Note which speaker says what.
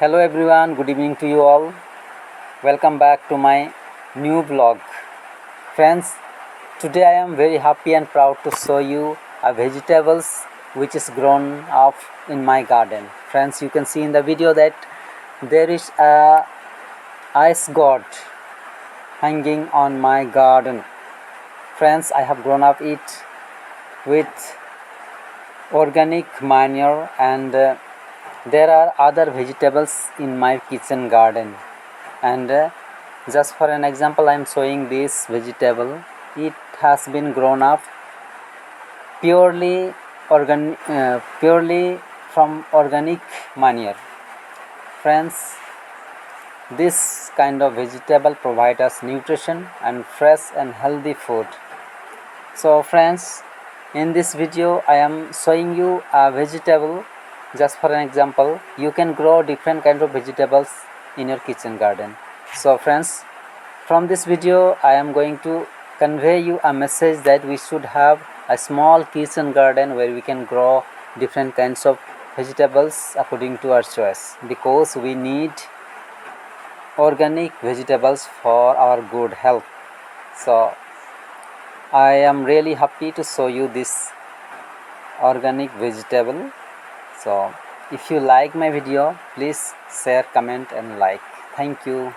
Speaker 1: Hello everyone, good evening to you all. Welcome back to my new vlog. Friends, today I am very happy and proud to show you a vegetables which is grown up in my garden. Friends, you can see in the video that there is a ice gourd hanging on my garden. Friends, I have grown up it with organic manure and there are other vegetables in my kitchen garden, and just for an example I am showing this vegetable. It has been grown up purely from organic manure. Friends, this kind of vegetable provide us nutrition and fresh and healthy food. So friends, in this video I am showing you a vegetable. Just for an example, you can grow different kind of vegetables in your kitchen garden. So friends, from this video I am going to convey you a message that we should have a small kitchen garden where we can grow different kinds of vegetables according to our choice, because we need organic vegetables for our good health. So I am really happy to show you this organic vegetable. So if you like my video, please share, comment and like. Thank you.